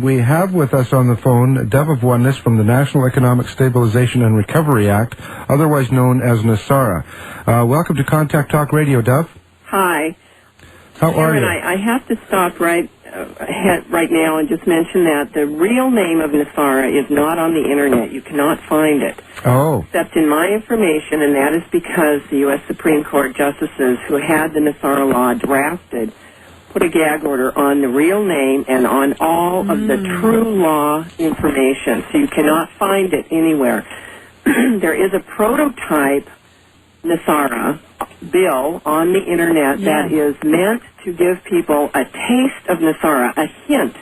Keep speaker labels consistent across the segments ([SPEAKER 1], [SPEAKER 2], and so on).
[SPEAKER 1] We have with us on the phone Dove of Oneness from the National Economic Stabilization and Recovery Act, otherwise known as NESARA. Welcome to Contact Talk Radio, Dove.
[SPEAKER 2] Hi.
[SPEAKER 1] How are you?
[SPEAKER 2] I have to stop right now and just mention that the real name of NESARA is not on the Internet. You cannot find it.
[SPEAKER 1] Oh.
[SPEAKER 2] Except in my information, and that is because the U.S. Supreme Court justices who had the NESARA law drafted put a gag order on the real name and on all of the true law information, so you cannot find it anywhere. There is a prototype NESARA bill on the Internet that is meant to give people a taste of NESARA, a hint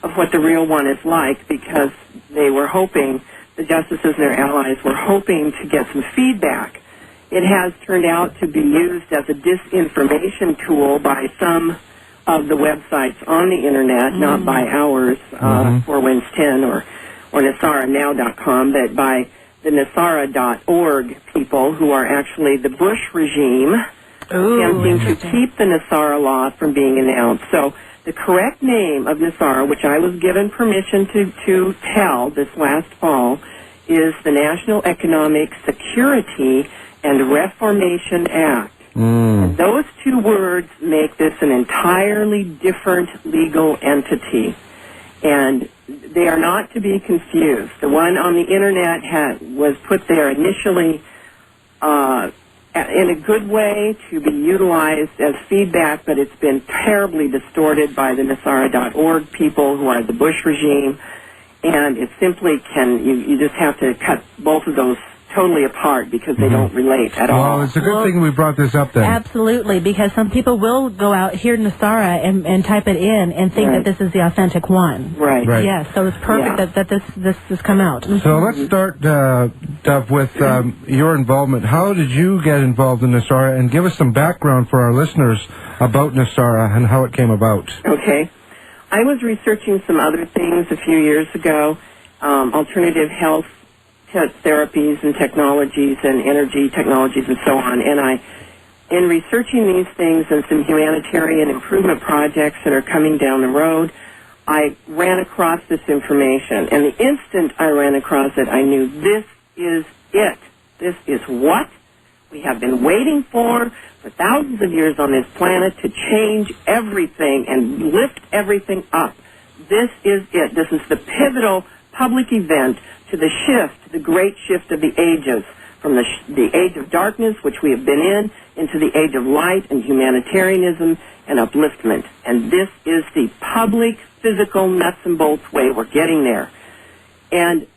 [SPEAKER 2] of what the real one is like, because they were hoping, the justices and their allies were hoping to get some feedback. It has turned out to be used as a disinformation tool by some of the websites on the Internet, not by ours, 4Winds10 or NESARAnow.com, but by the NESARA.org people who are actually the Bush regime attempting to keep the NESARA law from being announced. So the correct name of NESARA, which I was given permission to tell this last fall, is the National Economic Security and Reformation Act. And those two words make this an entirely different legal entity, and they are not to be confused. The one on the Internet was put there initially in a good way to be utilized as feedback, but it's been terribly distorted by the NESARA.org people who are the Bush regime, and it simply you just have to cut both of those totally apart because they don't relate at all.
[SPEAKER 1] Well, it's a good thing we brought this up then.
[SPEAKER 3] Absolutely, because some people will go out, hear NESARA, and type it in and think that this is the authentic one.
[SPEAKER 2] Right.
[SPEAKER 3] Yes, so it's perfect that this has come out.
[SPEAKER 1] So let's start, Dove, with your involvement. How did you get involved in NESARA? And give us some background for our listeners about NESARA and how it came about.
[SPEAKER 2] Okay. I was researching some other things a few years ago, alternative health therapies and technologies and energy technologies and so on. And in researching these things and some humanitarian improvement projects that are coming down the road, I ran across this information. And the instant I ran across it, I knew this is it. This is what we have been waiting for thousands of years on this planet, to change everything and lift everything up. This is it. This is the pivotal public event to the shift, the great shift of the ages, from the age of darkness, which we have been in, into the age of light and humanitarianism and upliftment. And this is the public, physical, nuts and bolts way we're getting there. And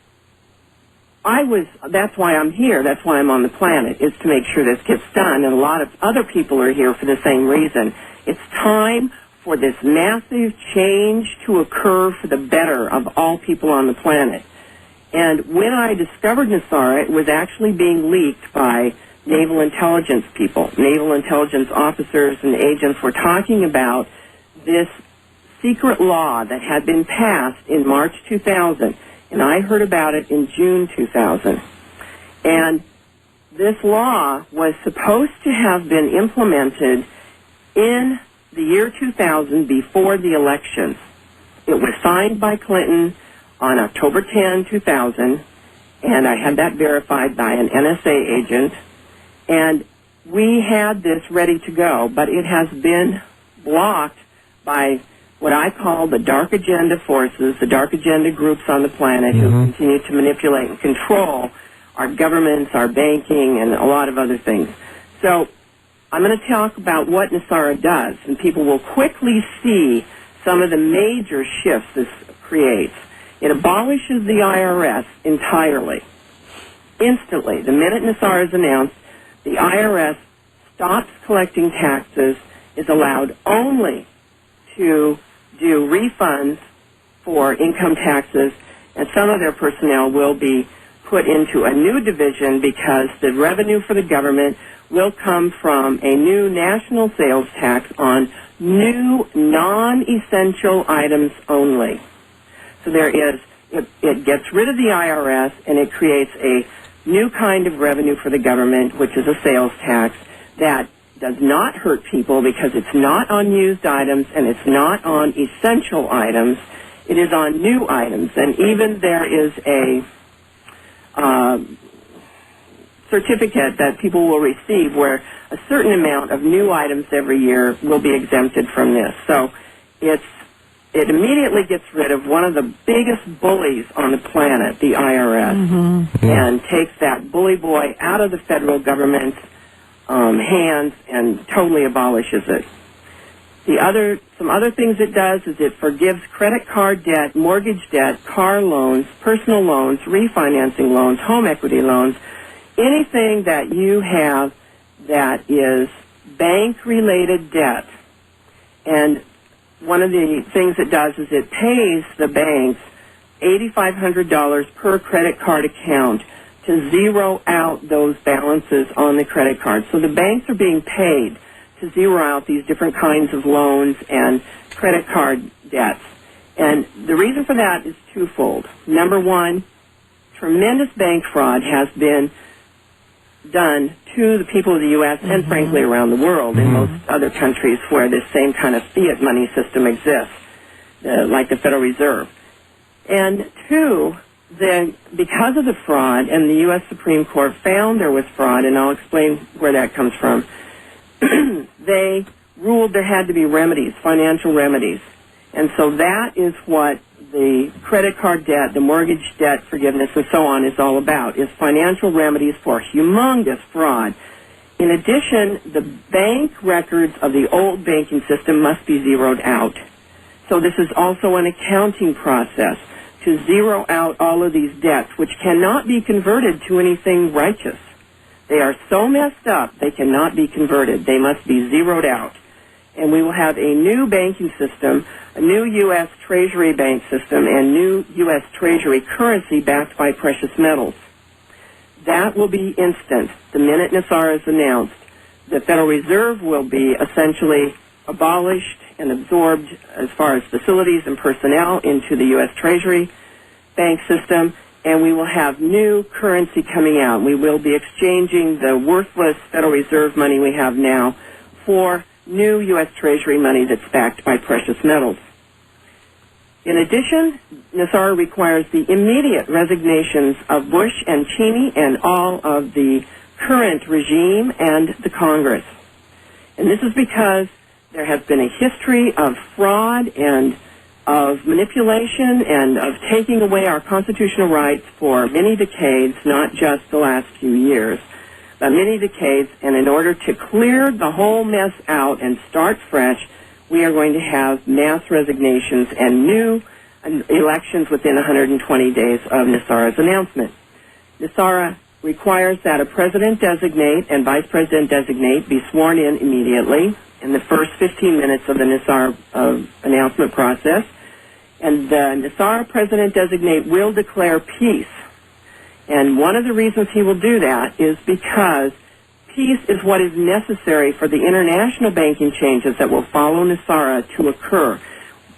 [SPEAKER 2] that's why I'm here, that's why I'm on the planet, is to make sure this gets done. And a lot of other people are here for the same reason. It's time for this massive change to occur for the better of all people on the planet. And when I discovered NESARA, it was actually being leaked by naval intelligence people. Naval intelligence officers and agents were talking about this secret law that had been passed in March 2000, and I heard about it in June 2000. And this law was supposed to have been implemented in the year 2000 before the elections. It was signed by Clinton on October 10, 2000, and I had that verified by an NSA agent, and we had this ready to go, but it has been blocked by what I call the dark agenda forces, the dark agenda groups on the planet who continue to manipulate and control our governments, our banking, and a lot of other things. So I'm going to talk about what NESARA does, and people will quickly see some of the major shifts this creates. It abolishes the IRS entirely. Instantly, the minute NESARA is announced, the IRS stops collecting taxes, is allowed only to do refunds for income taxes, and some of their personnel will be put into a new division because the revenue for the government will come from a new national sales tax on new non-essential items only. So it gets rid of the IRS, and it creates a new kind of revenue for the government, which is a sales tax that does not hurt people because it's not on used items and it's not on essential items. It is on new items, and even there is a certificate that people will receive where a certain amount of new items every year will be exempted from this. So it immediately gets rid of one of the biggest bullies on the planet, the IRS, and takes that bully boy out of the federal government's hands and totally abolishes it. Some other things it does is it forgives credit card debt, mortgage debt, car loans, personal loans, refinancing loans, home equity loans, anything that you have that is bank-related debt. And one of the things it does is it pays the banks $8,500 per credit card account to zero out those balances on the credit card. So the banks are being paid to zero out these different kinds of loans and credit card debts. And the reason for that is twofold. Number one, tremendous bank fraud has been done to the people of the U.S. and frankly around the world in most other countries where this same kind of fiat money system exists, like the Federal Reserve. And two, because of the fraud, and the U.S. Supreme Court found there was fraud, and I'll explain where that comes from, they ruled there had to be remedies, financial remedies. And so that is what the credit card debt, the mortgage debt forgiveness, and so on is all about, is financial remedies for humongous fraud. In addition, the bank records of the old banking system must be zeroed out. So this is also an accounting process to zero out all of these debts, which cannot be converted to anything righteous. They are so messed up, they cannot be converted. They must be zeroed out. And we will have a new banking system, a new U.S. Treasury Bank System, and new U.S. Treasury currency backed by precious metals. That will be instant. The minute NESARA is announced, the Federal Reserve will be essentially abolished and absorbed as far as facilities and personnel into the U.S. Treasury Bank System, and we will have new currency coming out. We will be exchanging the worthless Federal Reserve money we have now for new U.S. Treasury money that's backed by precious metals. In addition, NESARA requires the immediate resignations of Bush and Cheney and all of the current regime and the Congress. And this is because there has been a history of fraud and of manipulation and of taking away our constitutional rights for many decades, not just the last few years, but many decades. And in order to clear the whole mess out and start fresh, we are going to have mass resignations and new elections within 120 days of NESARA's announcement. NESARA requires that a president-designate and vice president-designate be sworn in immediately in the first 15 minutes of the NESARA announcement process. And the NESARA president-designate will declare peace. And one of the reasons he will do that is because peace is what is necessary for the international banking changes that will follow NESARA to occur.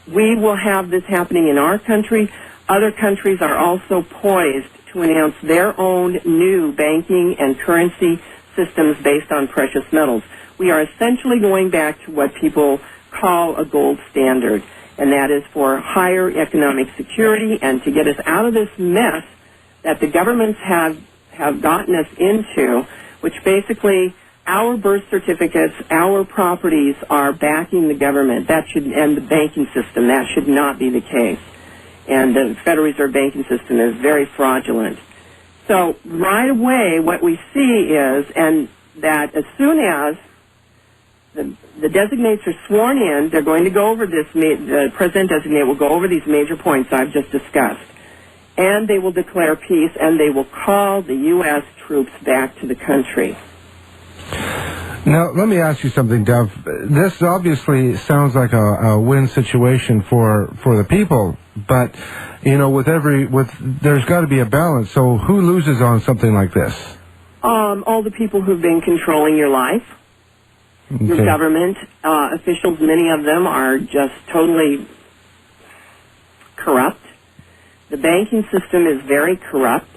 [SPEAKER 2] We will have this happening in our country. Other countries are also poised to announce their own new banking and currency systems based on precious metals. We are essentially going back to what people call a gold standard, and that is for higher economic security and to get us out of this mess that the governments have gotten us into, which basically our birth certificates, our properties are backing the government. And the banking system. That should not be the case. And the Federal Reserve banking system is very fraudulent. So right away what we see is, and that as soon as the designates are sworn in, they're going to go over this, the president-designate will go over these major points I've just discussed. And they will declare peace, and they will call the U.S. troops back to the country.
[SPEAKER 1] Now, let me ask you something, Dov. This obviously sounds like a win situation for the people, but, you know, there's got to be a balance. So who loses on something like this?
[SPEAKER 2] All the people who've been controlling your life. Okay. Your government officials, many of them are just totally corrupt. The banking system is very corrupt,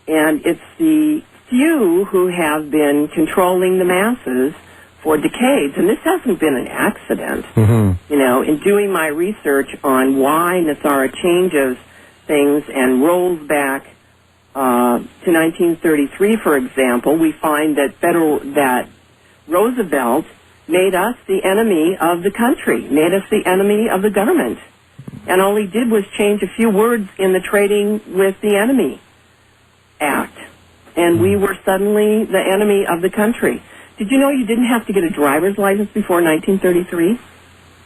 [SPEAKER 2] and it's the few who have been controlling the masses for decades, and this hasn't been an accident.
[SPEAKER 1] Mm-hmm.
[SPEAKER 2] You know, in doing my research on why NESARA changes things and rolls back to 1933, for example, we find that Roosevelt made us the enemy of the country, made us the enemy of the government. And all he did was change a few words in the Trading with the Enemy Act. And we were suddenly the enemy of the country. Did you know you didn't have to get a driver's license before 1933?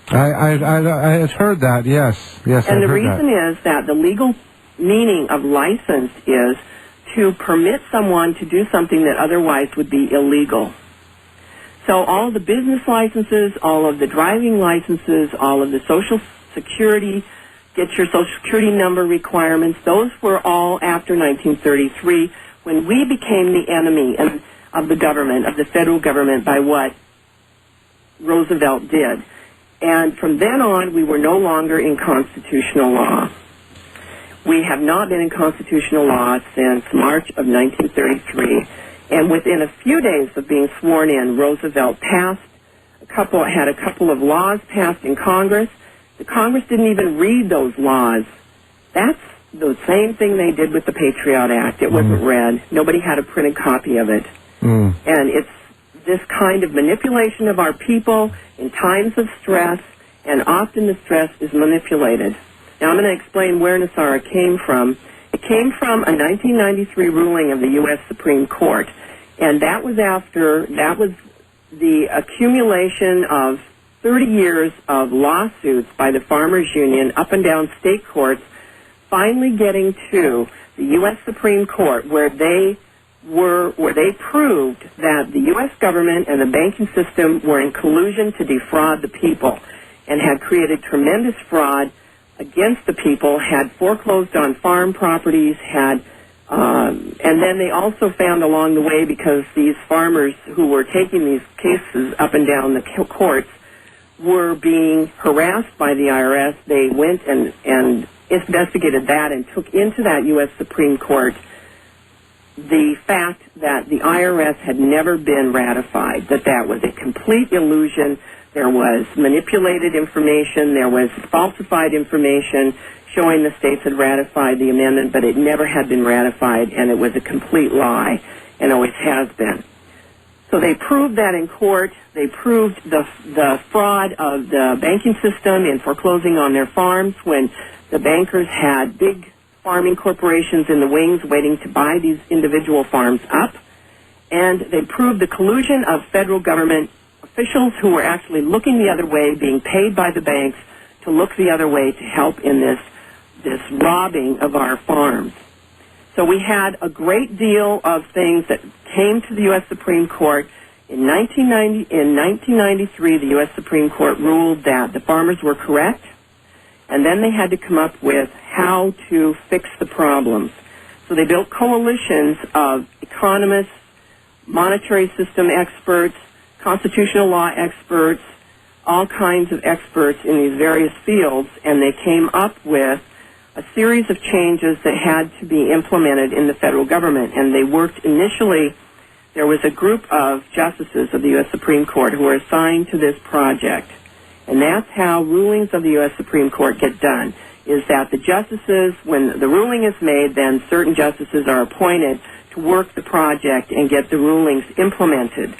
[SPEAKER 1] I had heard that, yes. Yes,
[SPEAKER 2] and
[SPEAKER 1] I've
[SPEAKER 2] the
[SPEAKER 1] heard
[SPEAKER 2] reason is that the legal meaning of license is to permit someone to do something that otherwise would be illegal. So all the business licenses, all of the driving licenses, all of the Social Security, get your Social Security number requirements, those were all after 1933 when we became the enemy of the government, of the federal government, by what Roosevelt did. And from then on, we were no longer in constitutional law. We have not been in constitutional law since March of 1933. And within a few days of being sworn in, Roosevelt had a couple of laws passed in Congress. The Congress didn't even read those laws. That's the same thing they did with the Patriot Act. It wasn't read. Nobody had a printed copy of it. And it's this kind of manipulation of our people in times of stress, and often the stress is manipulated. Now I'm going to explain where NESARA came from. It came from a 1993 ruling of the U.S. Supreme Court, and that was the accumulation of 30 years of lawsuits by the Farmers Union up and down state courts, finally getting to the U.S. Supreme Court, where they proved that the U.S. government and the banking system were in collusion to defraud the people and had created tremendous fraud against the people, had foreclosed on farm properties, and then they also found along the way, because these farmers who were taking these cases up and down the courts were being harassed by the IRS, they went and investigated that and took into that U.S. Supreme Court the fact that the IRS had never been ratified, that was a complete illusion. There was manipulated information, there was falsified information showing the states had ratified the amendment, but it never had been ratified, and it was a complete lie, and always has been. So they proved that in court. They proved the fraud of the banking system in foreclosing on their farms when the bankers had big farming corporations in the wings waiting to buy these individual farms up. And they proved the collusion of federal government officials who were actually looking the other way, being paid by the banks to look the other way to help in this robbing of our farms. So we had a great deal of things that came to the U.S. Supreme Court. In 1993, the U.S. Supreme Court ruled that the farmers were correct, and then they had to come up with how to fix the problems. So they built coalitions of economists, monetary system experts, constitutional law experts, all kinds of experts in these various fields, and they came up with a series of changes that had to be implemented in the federal government. And they worked initially, there was a group of justices of the U.S. Supreme Court who were assigned to this project. And that's how rulings of the U.S. Supreme Court get done, is that the justices, when the ruling is made, then certain justices are appointed to work the project and get the rulings implemented.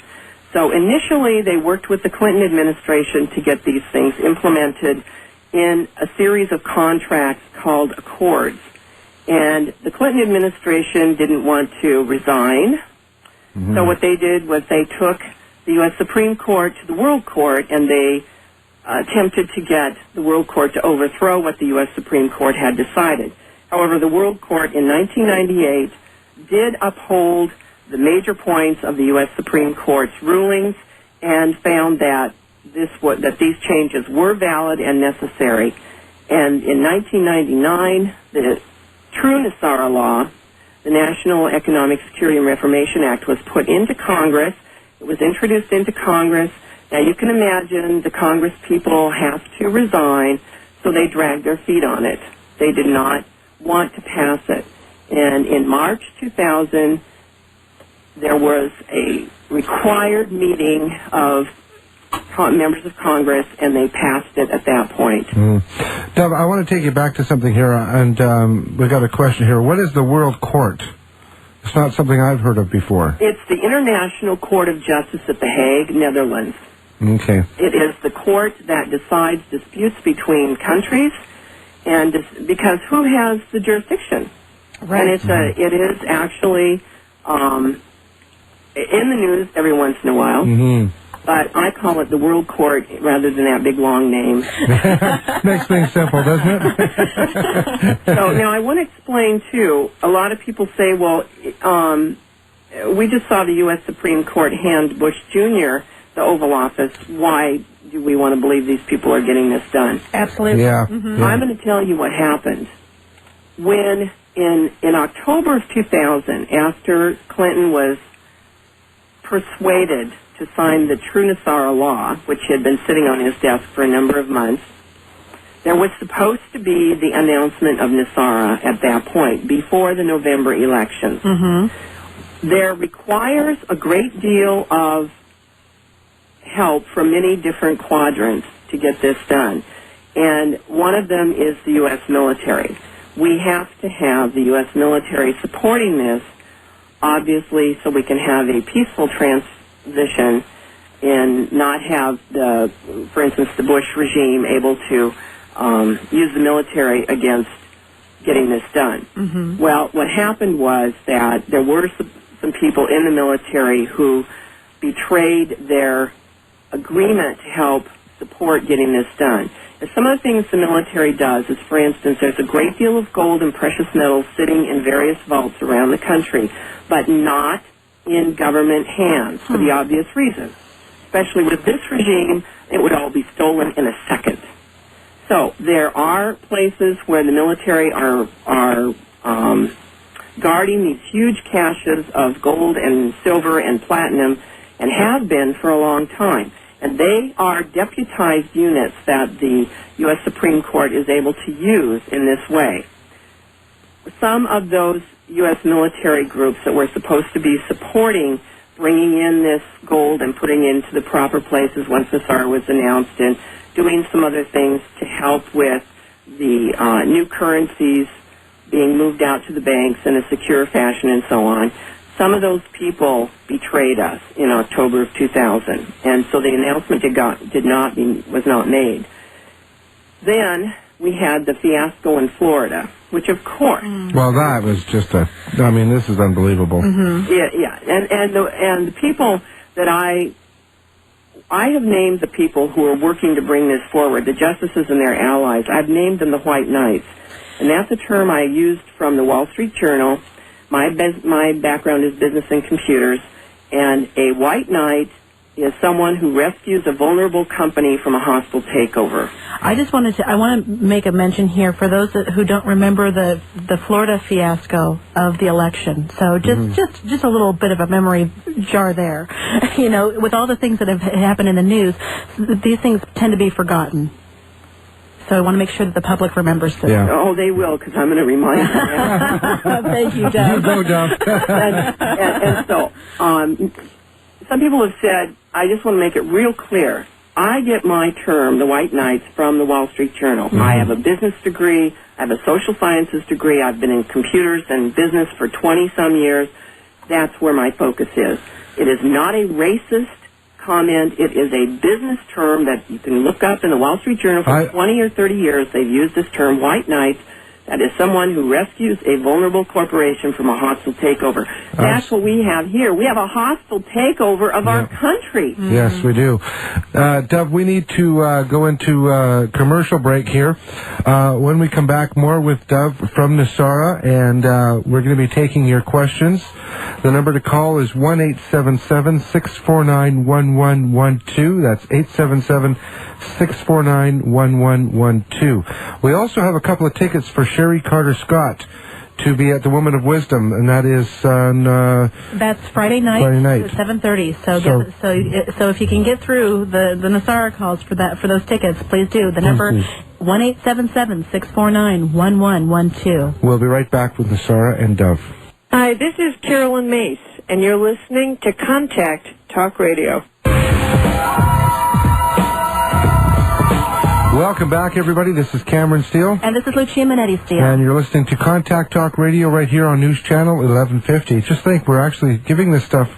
[SPEAKER 2] So initially they worked with the Clinton administration to get these things implemented in a series of contracts called accords. And the Clinton administration didn't want to resign. So what they did was they took the U.S. Supreme Court to the World Court, and they attempted to get the World Court to overthrow what the U.S. Supreme Court had decided. However, the World Court in 1998 did uphold the major points of the U.S. Supreme Court's rulings and found that these changes were valid and necessary. And in 1999, the true NESARA law, the National Economic Security and Reformation Act, was put into Congress. It was introduced into Congress. Now, you can imagine the Congress people have to resign, so they dragged their feet on it. They did not want to pass it. And in March 2000, there was a required meeting of members of Congress, and they passed it at that point.
[SPEAKER 1] Dov, I want to take you back to something here, and we've got a question here. What is the World Court? It's not something I've heard of before.
[SPEAKER 2] It's the International Court of Justice at The Hague, Netherlands.
[SPEAKER 1] Okay.
[SPEAKER 2] It is the court that decides disputes between countries, and because who has the jurisdiction?
[SPEAKER 3] Right.
[SPEAKER 2] And it is actually in the news every once in a while. But I call it the World Court rather than that big long name.
[SPEAKER 1] Makes things simple, doesn't it?
[SPEAKER 2] So now I want to explain too. A lot of people say, well, we just saw the U.S. Supreme Court hand Bush Jr. the Oval Office. Why do we want to believe these people are getting this done?
[SPEAKER 3] Absolutely.
[SPEAKER 1] Yeah.
[SPEAKER 2] I'm going to tell you what happened. When in October of 2000, after Clinton was persuaded to sign the True NESARA law, which had been sitting on his desk for a number of months, there was supposed to be the announcement of NESARA at that point, before the November elections. There requires a great deal of help from many different quadrants to get this done. And one of them is the U.S. military. We have to have the U.S. military supporting this, obviously, so we can have a peaceful transition and not have for instance, the Bush regime able to use the military against getting this done. Well, what happened was that there were some people in the military who betrayed their agreement to help support getting this done. And some of the things the military does is, for instance, there's a great deal of gold and precious metals sitting in various vaults around the country, but not in government hands for the obvious reason. Especially with this regime, it would all be stolen in a second. So there are places where the military are guarding these huge caches of gold and silver and platinum, and have been for a long time. And they are deputized units that the U.S. Supreme Court is able to use in this way. Some of those U.S. military groups that were supposed to be supporting bringing in this gold and putting it into the proper places once NESARA was announced, and doing some other things to help with the new currencies being moved out to the banks in a secure fashion and so on. Some of those people betrayed us in October of 2000, and so the announcement was not made. Then we had the fiasco in Florida, which of course.
[SPEAKER 1] Well, that was just this is unbelievable.
[SPEAKER 2] Yeah, and the people that I have named the people who are working to bring this forward, the justices and their allies. I've named them the White Knights, and that's a term I used from the Wall Street Journal. My background is business and computers, and a white knight is someone who rescues a vulnerable company from a hostile takeover.
[SPEAKER 3] I want to make a mention here for those who don't remember the Florida fiasco of the election. So just a little bit of a memory jar there. With all the things that have happened in the news, these things tend to be forgotten. So I want to make sure that the public remembers this.
[SPEAKER 2] Yeah. Oh, they will, because I'm going to remind them.
[SPEAKER 3] Thank you, Doug.
[SPEAKER 1] You go, Doug.
[SPEAKER 2] and so, some people have said, I just want to make it real clear. I get my term, the White Knights, from the Wall Street Journal. I have a business degree. I have a social sciences degree. I've been in computers and business for 20-some years. That's where my focus is. It is not a racist comment. It is a business term that you can look up in the Wall Street Journal. For 20 or 30 years, they've used this term, White Knights. That is someone who rescues a vulnerable corporation from a hostile takeover. That's what we have here. We have a hostile takeover of our country.
[SPEAKER 1] Yes, we do. Dov, we need to go into a commercial break here. When we come back, more with Dov from NESARA, and we're going to be taking your questions. The number to call is 1-877-649-1112. That's 877-649-1112. We also have a couple of tickets for Sherry Carter Scott to be at the Woman of Wisdom, and that is on
[SPEAKER 3] that's Friday night at 7:30. So if you can get through the NESARA calls for those tickets, please do. The number 1-877-649-1112.
[SPEAKER 1] We'll be right back with NESARA and Dov.
[SPEAKER 4] Hi, this is Carolyn Mace, and you're listening to Contact
[SPEAKER 2] Talk Radio.
[SPEAKER 1] Welcome back, everybody. This is Cameron Steele.
[SPEAKER 3] And this is Lucia Minetti Steele.
[SPEAKER 1] And you're listening to Contact Talk Radio right here on News Channel 1150. Just think, we're actually giving this stuff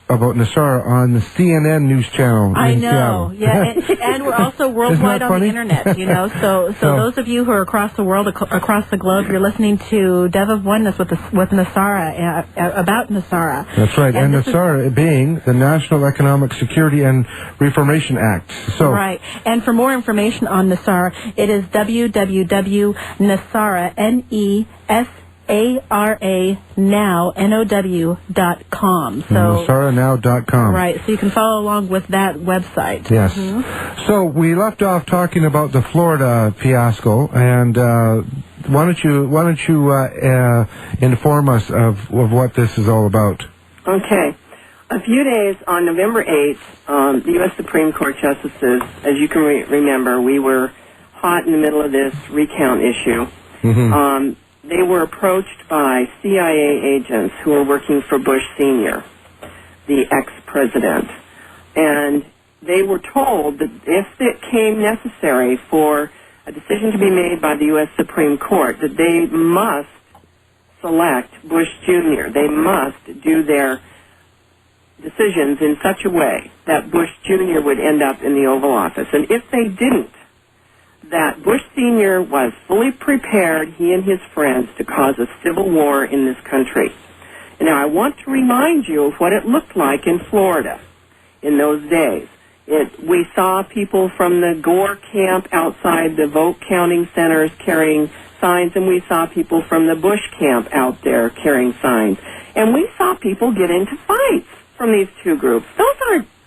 [SPEAKER 1] about NESARA on the CNN News Channel
[SPEAKER 3] I
[SPEAKER 1] in
[SPEAKER 3] know,
[SPEAKER 1] Seattle.
[SPEAKER 3] yeah, and we're also worldwide on the internet, you know. So those of you who are across the world, across the globe, you're listening to Dev of Oneness with NESARA, about NESARA.
[SPEAKER 1] That's right, and NESARA being the National Economic Security and Reformation Act. So
[SPEAKER 3] right, and for more information on NESARA, it is www.nesara, NESARA.now.com. So
[SPEAKER 1] NESARAnow.com.
[SPEAKER 3] Right, so you can follow along with that website.
[SPEAKER 1] Yes. So we left off talking about the Florida fiasco, and why don't you inform us of what this is all about?
[SPEAKER 2] Okay. A few days on November 8th, the U.S. Supreme Court justices, as you can remember, we were hot in the middle of this recount issue. They were approached by CIA agents who were working for Bush Sr., the ex-president. And they were told that if it came necessary for a decision to be made by the U.S. Supreme Court, that they must select Bush Jr. They must do their decisions in such a way that Bush Jr. would end up in the Oval Office. And if they didn't, that Bush Sr. was fully prepared, he and his friends, to cause a civil war in this country. And now, I want to remind you of what it looked like in Florida in those days. We saw people from the Gore camp outside the vote counting centers carrying signs, and we saw people from the Bush camp out there carrying signs. And we saw people get into fights from these two groups.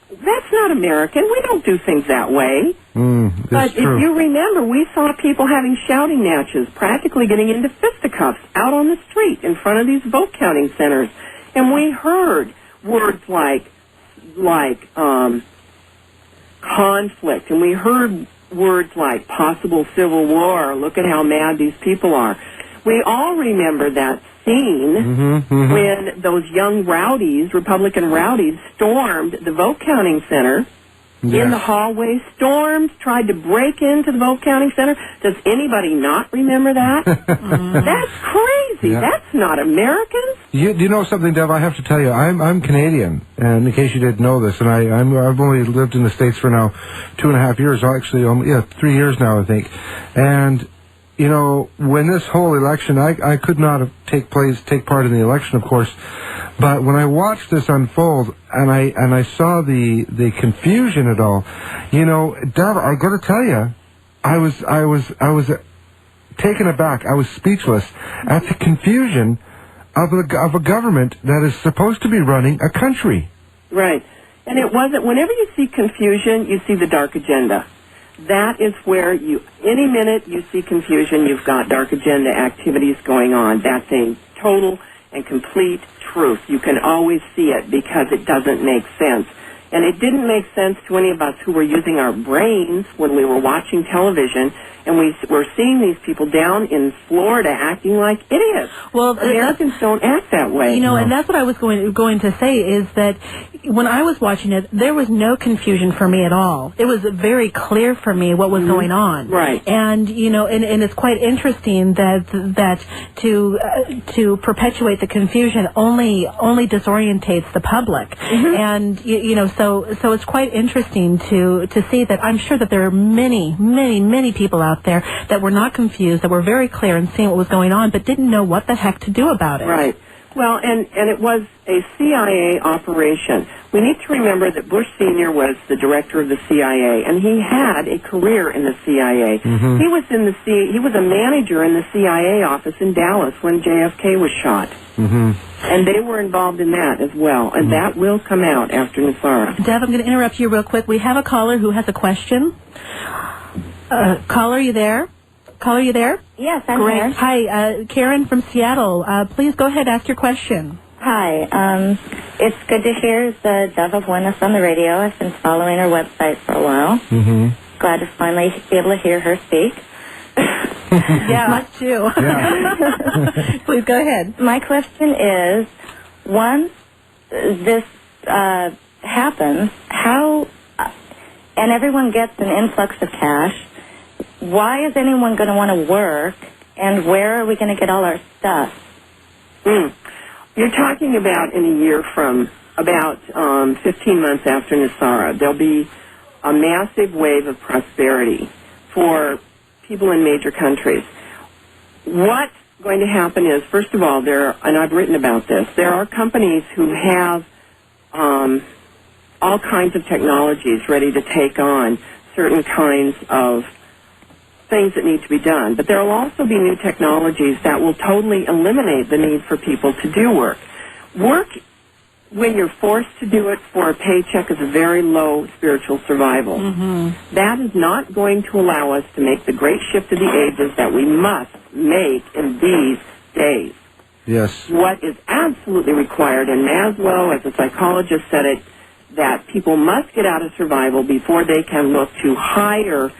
[SPEAKER 2] That's not American. We don't do things that way. But if you remember, we saw people having shouting matches, practically getting into fisticuffs out on the street in front of these vote counting centers. And we heard words like conflict, and we heard words like possible civil war, look at how mad these people are. We all remember that scene when those young rowdies, Republican rowdies, stormed the vote counting center in the hallway, tried to break into the vote counting center. Does anybody not remember that? That's crazy. Yeah. That's not Americans.
[SPEAKER 1] Do you know something, Dev? I have to tell you, I'm Canadian, and in case you didn't know this, and I've only lived in the States for now 2.5 years, actually, 3 years now, I think, and you know, when this whole election, I could not take part in the election, of course, but when I watched this unfold and I saw the confusion at all, you know, Dev, I got to tell you, I was taken aback. I was speechless at the confusion of a government that is supposed to be running a country.
[SPEAKER 2] Right, and it wasn't. Whenever you see confusion, you see the dark agenda. That is where any minute you see confusion, you've got dark agenda activities going on. That's a total and complete truth. You can always see it because it doesn't make sense. And it didn't make sense to any of us who were using our brains when we were watching television, and we were seeing these people down in Florida acting like idiots. Well, Americans don't act that way.
[SPEAKER 3] You know, and that's what I was going to say, is that when I was watching it, there was no confusion for me at all. It was very clear for me what was going on.
[SPEAKER 2] Right.
[SPEAKER 3] And, you know, and it's quite interesting that to perpetuate the confusion only disorientates the public. And, you know, so it's quite interesting to see that. I'm sure that there are many people out there that were not confused, that were very clear in seeing what was going on, but didn't know what the heck to do about it.
[SPEAKER 2] Right. Well, and it was a CIA operation. We need to remember that Bush Sr. was the director of the CIA, and he had a career in the CIA. He was he was a manager in the CIA office in Dallas when JFK was shot. And they were involved in that as well, and that will come out after NESARA.
[SPEAKER 3] Dev, I'm going to interrupt you real quick. We have a caller who has a question. Caller, you there? Caller, you there?
[SPEAKER 4] Yes, I'm
[SPEAKER 3] Great.
[SPEAKER 4] here.
[SPEAKER 3] Hi, Karen from Seattle. Please go ahead, ask your question.
[SPEAKER 4] Hi. It's good to hear the Dove of Oneness on the radio. I've been following her website for a while. Glad to finally be able to hear her speak.
[SPEAKER 3] Yeah, us too. Yeah. Please go ahead.
[SPEAKER 4] My question is, once this happens, and everyone gets an influx of cash, why is anyone going to want to work, and where are we going to get all our stuff?
[SPEAKER 2] You're talking about in a year from about 15 months after NESARA, there'll be a massive wave of prosperity for people in major countries. What's going to happen is, first of all, and I've written about this, there are companies who have all kinds of technologies ready to take on certain kinds of things that need to be done. But there will also be new technologies that will totally eliminate the need for people to do work. Work, when you're forced to do it for a paycheck, is a very low spiritual survival. That is not going to allow us to make the great shift of the ages that we must make in these days.
[SPEAKER 1] Yes.
[SPEAKER 2] What is absolutely required, and Maslow, as a psychologist, said it, that people must get out of survival before they can look to higher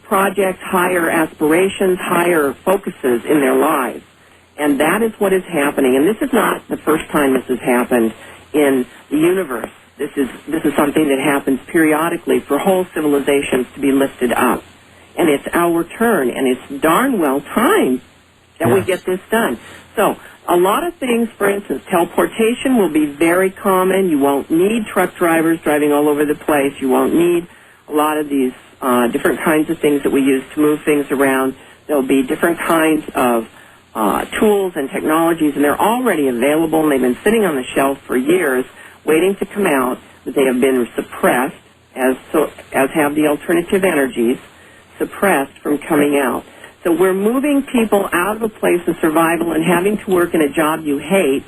[SPEAKER 2] projects, higher aspirations, higher focuses in their lives. And that is what is happening. And this is not the first time this has happened in the universe. This is something that happens periodically for whole civilizations to be lifted up. And it's our turn, and it's darn well time that we get this done. So a lot of things, for instance, teleportation will be very common. You won't need truck drivers driving all over the place. You won't need a lot of these different kinds of things that we use to move things around. There'll be different kinds of tools and technologies, and they're already available, and they've been sitting on the shelf for years waiting to come out, but they have been suppressed, as have the alternative energies, suppressed from coming out. So we're moving people out of a place of survival and having to work in a job you hate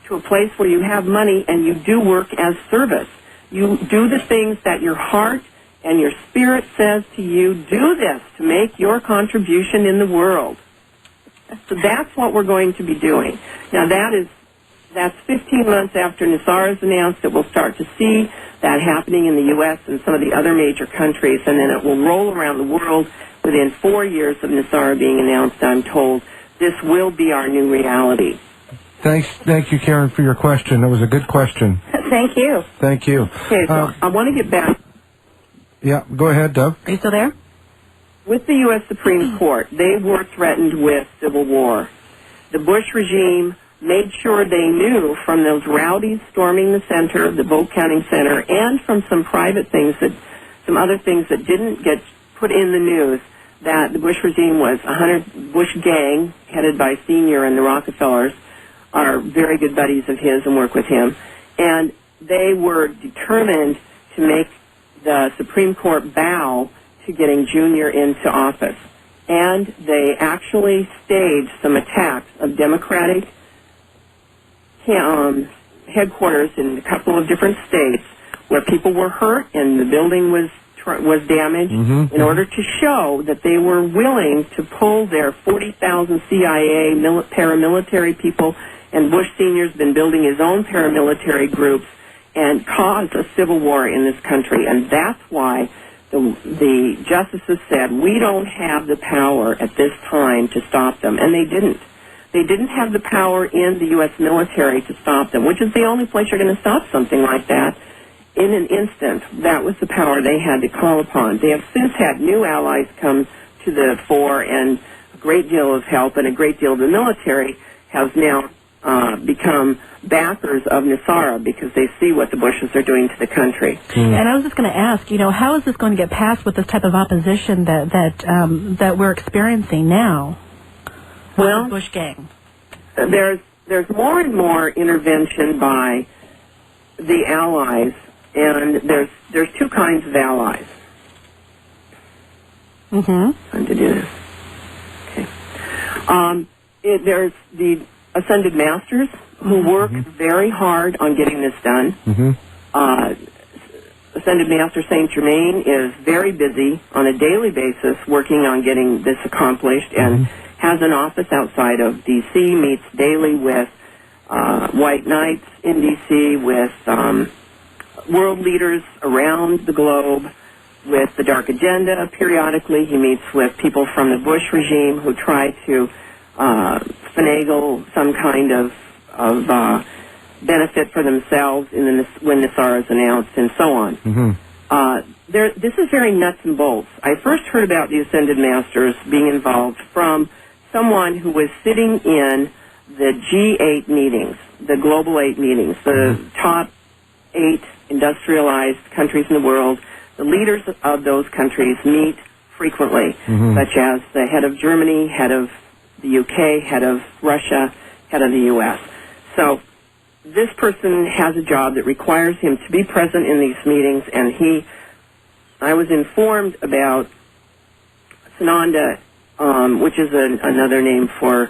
[SPEAKER 2] to a place where you have money and you do work as service. You do the things that your heart and your spirit says to you, do this to make your contribution in the world. So that's what we're going to be doing. Now that's 15 months after NESARA is announced that we'll start to see that happening in the U.S. and some of the other major countries, and then it will roll around the world within 4 years of NESARA being announced, I'm told. This will be our new reality.
[SPEAKER 1] Thank you, Karen, for your question. That was a good question.
[SPEAKER 4] Thank you.
[SPEAKER 1] Thank you.
[SPEAKER 2] Okay, so I want to get back.
[SPEAKER 1] Yeah, go ahead, Dove.
[SPEAKER 3] Are you still there?
[SPEAKER 2] With the U.S. Supreme Court, they were threatened with civil war. The Bush regime made sure they knew from those rowdies storming the center, the vote counting center, and from some private things some other things that didn't get put in the news, that the Bush regime was Bush gang, headed by Senior and the Rockefellers, are very good buddies of his and work with him. And they were determined to make the Supreme Court bow to getting Junior into office. And they actually staged some attacks of Democratic headquarters in a couple of different states where people were hurt and the building was damaged in order to show that they were willing to pull their 40,000 CIA paramilitary people, and Bush Sr.'s been building his own paramilitary groups and cause a civil war in this country. And that's why the justices said, we don't have the power at this time to stop them. And they didn't. They didn't have the power in the U.S. military to stop them, which is the only place you're going to stop something like that. In an instant, that was the power they had to call upon. They have since had new allies come to the fore, and a great deal of help, and a great deal of the military has now become backers of NESARA because they see what the Bushes are doing to the country.
[SPEAKER 3] And I was just going to ask, how is this going to get passed with this type of opposition that we're experiencing now?
[SPEAKER 2] Well,
[SPEAKER 3] the Bush gang.
[SPEAKER 2] There's more and more intervention by the allies, and there's two kinds of allies. Time to do this. Okay. There's the Ascended Masters who work very hard on getting this done. Ascended Master Saint Germain is very busy on a daily basis working on getting this accomplished and has an office outside of D.C., meets daily with white knights in D.C., with world leaders around the globe, with the Dark Agenda. Periodically, he meets with people from the Bush regime who try to finagle some kind of benefit for themselves when NESARA is announced, and so on. This is very nuts and bolts. I first heard about the Ascended Masters being involved from someone who was sitting in the G8 meetings, the Global 8 meetings, the top 8 industrialized countries in the world. The leaders of those countries meet frequently, such as the head of Germany, head of the UK, head of Russia, head of the US. So this person has a job that requires him to be present in these meetings, and I was informed about Sananda, which is another name for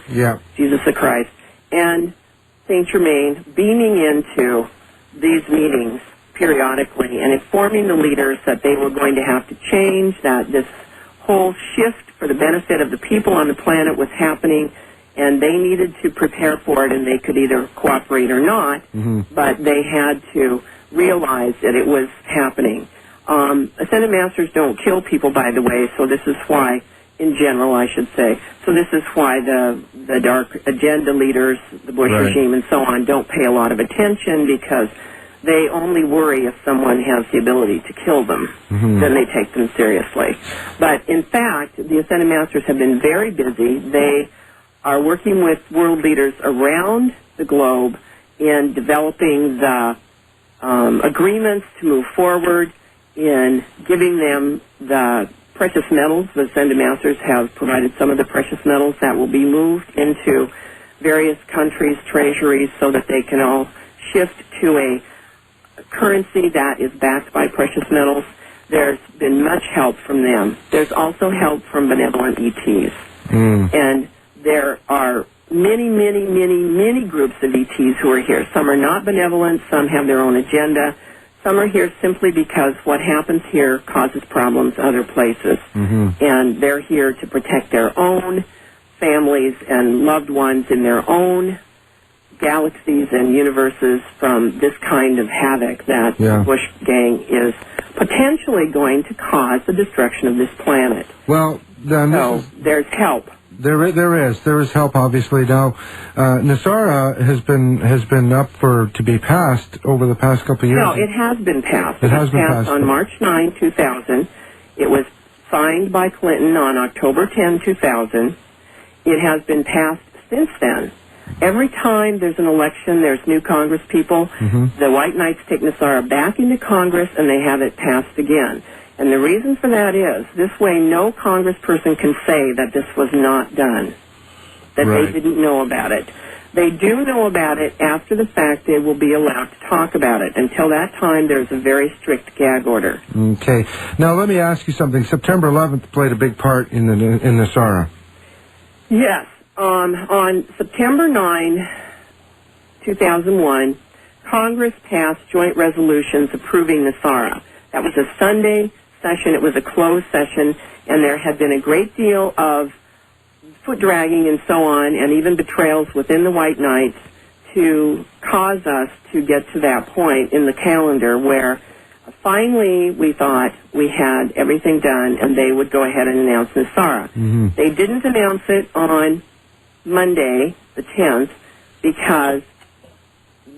[SPEAKER 2] Jesus the Christ, and Saint Germain beaming into these meetings periodically and informing the leaders that they were going to have to change, that this whole shift for the benefit of the people on the planet was happening, and they needed to prepare for it, and they could either cooperate or not, but they had to realize that it was happening. Ascended Masters don't kill people, by the way, so this is why, in general, I should say, so this is why the dark agenda leaders, the Bush regime and so on, don't pay a lot of attention, because they only worry if someone has the ability to kill them. Then they take them seriously. But in fact, the Ascended Masters have been very busy. They are working with world leaders around the globe in developing the agreements to move forward, in giving them the precious metals. The Ascended Masters have provided some of the precious metals that will be moved into various countries' treasuries so that they can all shift to a currency that is backed by precious metals. There's been much help from them. There's also help from benevolent ETs. And there are many, many, many, many groups of ETs who are here. Some are not benevolent. Some have their own agenda. Some are here simply because what happens here causes problems other places. And they're here to protect their own families and loved ones in their own galaxies and universes from this kind of havoc that the Bush gang is potentially going to cause the destruction of this planet.
[SPEAKER 1] Well,
[SPEAKER 2] so there's help.
[SPEAKER 1] There is help, obviously. Now, NESARA has been up to be passed over the past couple of years.
[SPEAKER 2] No, it has been passed.
[SPEAKER 1] It has been
[SPEAKER 2] passed on March 9, 2000. It was signed by Clinton on October 10, 2000. It has been passed since then. Every time there's an election, there's new Congress people. The White Knights take NESARA back into Congress, and they have it passed again. And the reason for that is, this way no congressperson can say that this was not done, that they didn't know about it. They do know about it after the fact. They will be allowed to talk about it. Until that time, there's a very strict gag order.
[SPEAKER 1] Okay. Now, let me ask you something. September 11th played a big part in NESARA.
[SPEAKER 2] Yes. On September 9, 2001, Congress passed joint resolutions approving NESARA. That was a Sunday session. It was a closed session, and there had been a great deal of foot dragging and so on, and even betrayals within the White Knights to cause us to get to that point in the calendar where finally we thought we had everything done and they would go ahead and announce NESARA. They didn't announce it on Monday, the 10th, because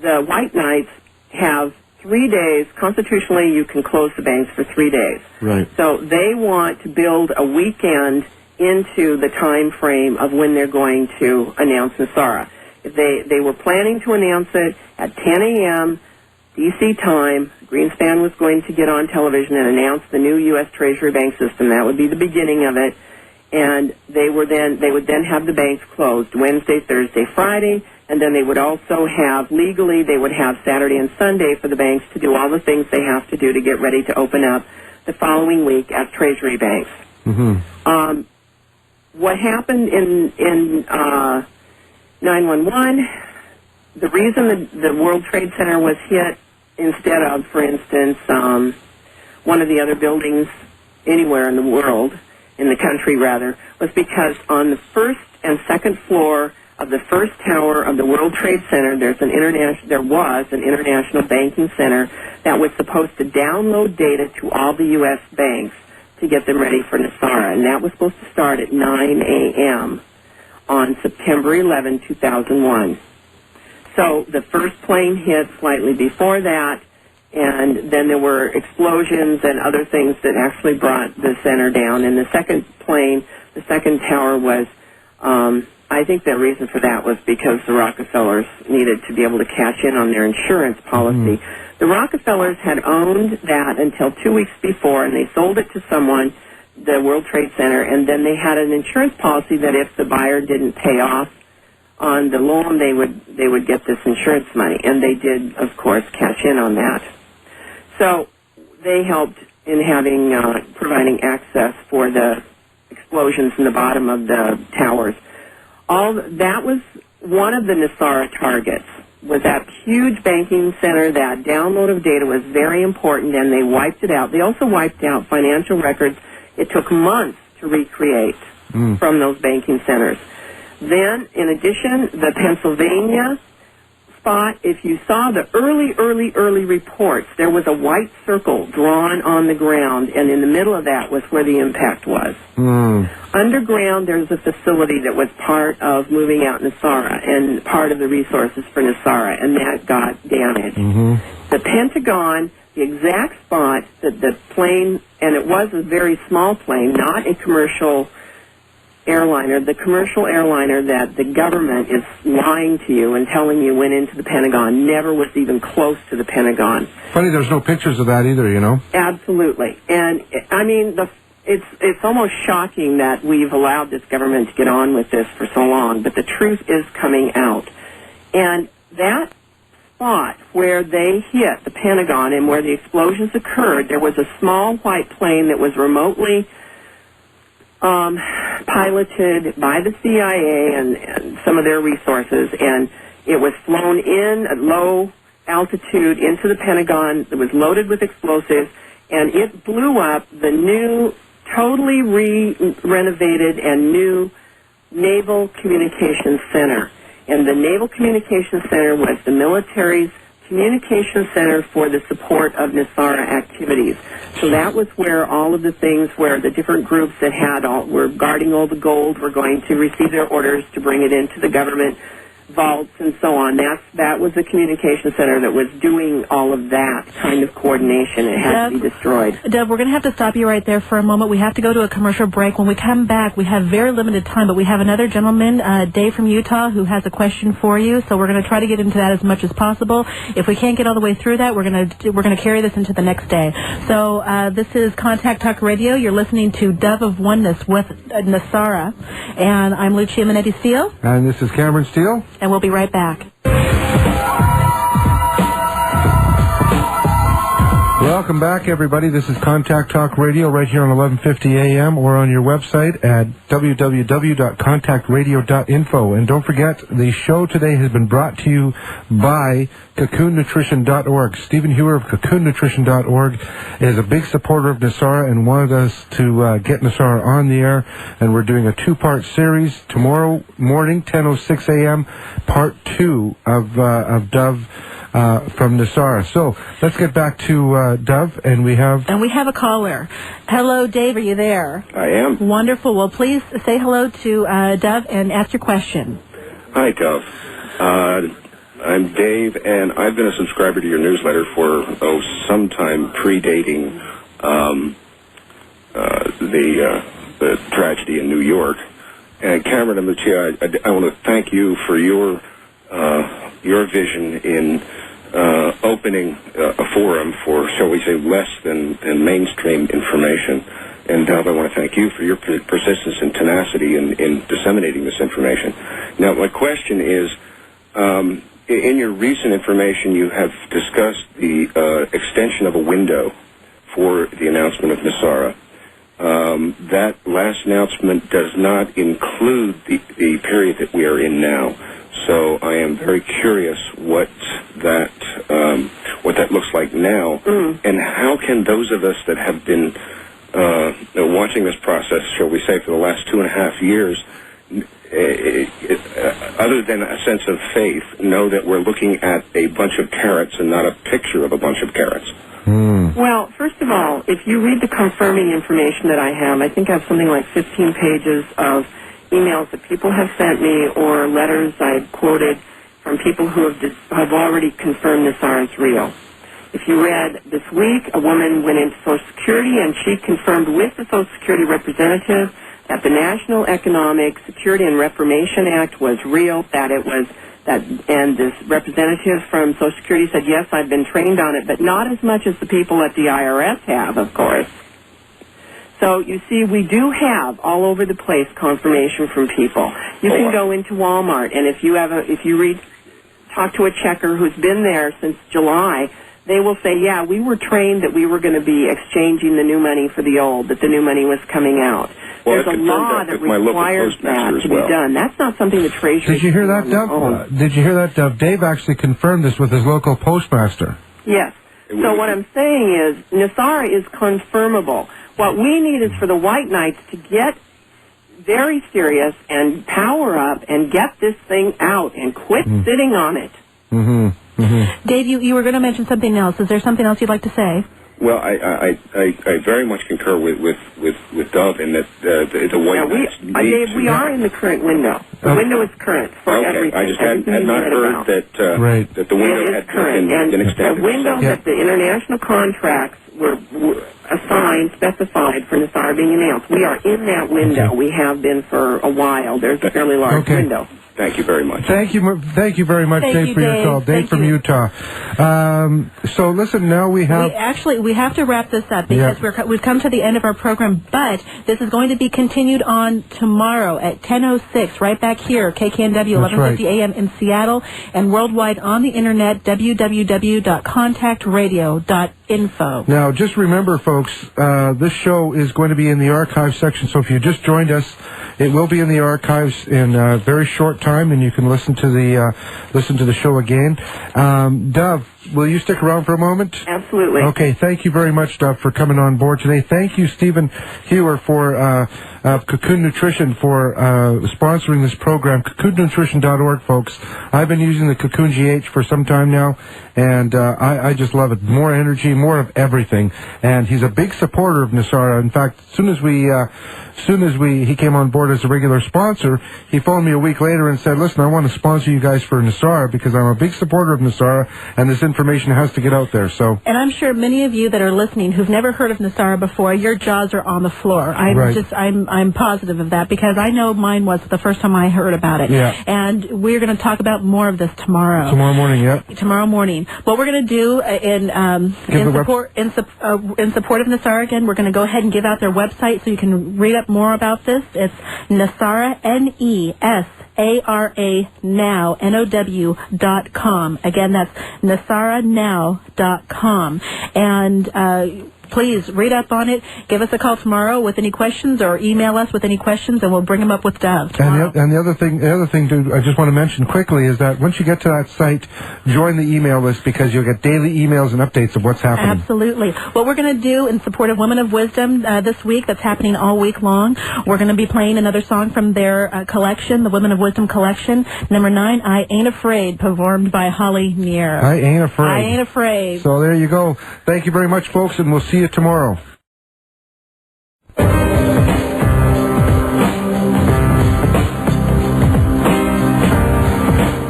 [SPEAKER 2] the White Knights have 3 days. Constitutionally, you can close the banks for 3 days. So they want to build a weekend into the time frame of when they're going to announce NESARA. If they were planning to announce it at 10 a.m. D.C. time, Greenspan was going to get on television and announce the new US Treasury Bank System. That would be the beginning of it. And they would then have the banks closed Wednesday, Thursday, Friday, and then they would also have, legally, they would have Saturday and Sunday for the banks to do all the things they have to do to get ready to open up the following week as Treasury banks. What happened in 9/11, the reason the World Trade Center was hit instead of, for instance, one of the other buildings anywhere in the world, in the country rather, was because on the first and second floor of the first tower of the World Trade Center, there was an international banking center that was supposed to download data to all the U.S. banks to get them ready for NESARA, and that was supposed to start at 9 a.m. on September 11, 2001. So the first plane hit slightly before that, and then there were explosions and other things that actually brought the center down. And the second plane, the second tower was, I think the reason for that was because the Rockefellers needed to be able to cash in on their insurance policy. The Rockefellers had owned that until 2 weeks before, and they sold it to someone, the World Trade Center, and then they had an insurance policy that if the buyer didn't pay off on the loan, they would get this insurance money, and they did, of course, cash in on that. So they helped in providing access for the explosions in the bottom of the towers. That was one of the NESARA targets, was that huge banking center. That download of data was very important, and they wiped it out. They also wiped out financial records. It took months to recreate from those banking centers. Then, in addition, the Pennsylvania spot, if you saw the early reports, there was a white circle drawn on the ground, and in the middle of that was where the impact was. Underground, there's a facility that was part of moving out NESARA and part of the resources for NESARA, and that got damaged. The Pentagon, the exact spot that the plane, and it was a very small plane, not a commercial airliner, the commercial airliner that the government is lying to you and telling you went into the Pentagon, never was even close to the Pentagon.
[SPEAKER 1] Funny, there's no pictures of that either, you know?
[SPEAKER 2] Absolutely. And, I mean, it's almost shocking that we've allowed this government to get on with this for so long, but the truth is coming out. And that spot where they hit the Pentagon and where the explosions occurred, there was a small white plane that was remotely piloted by the CIA and some of their resources, and it was flown in at low altitude into the Pentagon. It was loaded with explosives, and it blew up the new, totally renovated and new Naval Communications Center. And the Naval Communications Center was the military's communication center for the support of NESARA activities. So that was where all of the things, where the different groups that were guarding all the gold were going to receive their orders to bring it into the government vaults and so on. That was the communication center that was doing all of that kind of coordination. It had to be destroyed.
[SPEAKER 3] Deb, we're going to have to stop you right there for a moment. We have to go to a commercial break. When we come back, we have very limited time, but we have another gentleman, Dave from Utah, who has a question for you. So we're going to try to get into that as much as possible. If we can't get all the way through that, we're going to carry this into the next day. So this is Contact Talk Radio. You're listening to Dove of Oneness with NESARA, and I'm Lucia Minetti-Steele.
[SPEAKER 1] And this is Cameron Steele.
[SPEAKER 3] And we'll be right back.
[SPEAKER 1] Welcome back, everybody. This is Contact Talk Radio right here on 1150 AM or on your website at www.contactradio.info. And don't forget, the show today has been brought to you by CocoonNutrition.org. Stephen Hewer of CocoonNutrition.org is a big supporter of NESARA and wanted us to get NESARA on the air. And we're doing a two-part series tomorrow morning, 10:06 a.m., part 2 of Dove from NESARA. So let's get back to Dove, and we have a caller.
[SPEAKER 3] Hello, Dave. Are you there?
[SPEAKER 5] I am.
[SPEAKER 3] Wonderful. Well, please say hello to Dove and ask your question.
[SPEAKER 5] Hi, Dove. I'm Dave, and I've been a subscriber to your newsletter for sometime predating the tragedy in New York. And Cameron and Lucia, I want to thank you for your vision in opening a forum for, shall we say, less than mainstream information. And Dove, I want to thank you for your persistence and tenacity in disseminating this information. Now, my question is, in your recent information, you have discussed the extension of a window for the announcement of NESARA. That last announcement does not include the period that we are in now. So I am very curious what that looks like now, and how can those of us that have been watching this process, shall we say, for the last 2.5 years, other than a sense of faith, know that we're looking at a bunch of carrots and not a picture of a bunch of carrots?
[SPEAKER 2] Well, first of all, if you read the confirming information that I think I have something like 15 pages of emails that people have sent me or letters I've quoted from people who have already confirmed NESARA is real. If you read this week, a woman went into Social Security and she confirmed with the Social Security representative that the National Economic Security and Reformation Act was real, that it was that, and this representative from Social Security said, yes, I've been trained on it, but not as much as the people at the IRS have, of course. So you see, we do have all over the place confirmation from people. You can go into Walmart, and if you talk to a checker who's been there since July, they will say, yeah, we were trained that we were going to be exchanging the new money for the old, that the new money was coming out.
[SPEAKER 5] Well,
[SPEAKER 2] there's a law that requires that to be done. That's not something the Treasury.
[SPEAKER 1] Did you hear that, Dove? Did you hear that, Dove? Dave actually confirmed this with his local postmaster.
[SPEAKER 2] Yes. So what I'm saying is, NESARA is confirmable. What we need is for the white knights to get very serious and power up and get this thing out and quit sitting on it.
[SPEAKER 3] Dave, you were going to mention something else. Is there something else you'd like to say?
[SPEAKER 5] Well, I very much concur with Dove in that the white knights need
[SPEAKER 2] Dave, we are in the current window. The window is current for everything.
[SPEAKER 5] I just had not heard that the window had been extended.
[SPEAKER 2] The window that the international contracts were assigned, specified for NESARA being announced. We are in that window. We have been for a while. There's a fairly large window.
[SPEAKER 5] Thank you very much.
[SPEAKER 1] Thank you very much, Dave, for your call. Dave from Utah. So listen, now we have...
[SPEAKER 3] We have to wrap this up because we've come to the end of our program, but this is going to be continued on tomorrow at 10:06, right back here, KKNW, 1150 AM in Seattle, and worldwide on the internet, www.contactradio.info.
[SPEAKER 1] Now, just remember, folks, this show is going to be in the archive section, so if you just joined us, it will be in the archives in a very short time, and you can listen to the show again. Dove, will you stick around for a moment?
[SPEAKER 2] Absolutely.
[SPEAKER 1] Okay, thank you very much, Dove, for coming on board today. Thank you, Stephen Hewer, for Cocoon Nutrition, for sponsoring this program. CocoonNutrition.org, folks. I've been using the Cocoon GH for some time now, and I just love it. More energy, more of everything. And he's a big supporter of NESARA. In fact, as soon as he came on board as a regular sponsor, he phoned me a week later and said, listen, I want to sponsor you guys for NESARA because I'm a big supporter of NESARA, and this information has to get out there. So,
[SPEAKER 3] and I'm sure many of you that are listening who've never heard of NESARA before, your jaws are on the floor. I'm positive of that because I know mine was the first time I heard about it.
[SPEAKER 1] Yeah.
[SPEAKER 3] And we're going to talk about more of this tomorrow.
[SPEAKER 1] Tomorrow morning, yeah.
[SPEAKER 3] Tomorrow morning. What we're going to do in support of NESARA, again, we're going to go ahead and give out their website so you can read up more about this. It's NESARA, NESARA now, NOW.com. Again, that's NESARAnow.com. And please read up on it. Give us a call tomorrow with any questions, or email us with any questions, and we'll bring them up with Dove tomorrow.
[SPEAKER 1] And the other thing I just want to mention quickly is that once you get to that site, join the email list because you'll get daily emails and updates of what's happening.
[SPEAKER 3] Absolutely. What we're going to do in support of Women of Wisdom this week, that's happening all week long, we're going to be playing another song from their collection, the Women of Wisdom collection, number 9, I Ain't Afraid, performed by Holly Near.
[SPEAKER 1] I Ain't Afraid.
[SPEAKER 3] I Ain't Afraid.
[SPEAKER 1] So there you go. Thank you very much, folks, and we'll see you tomorrow.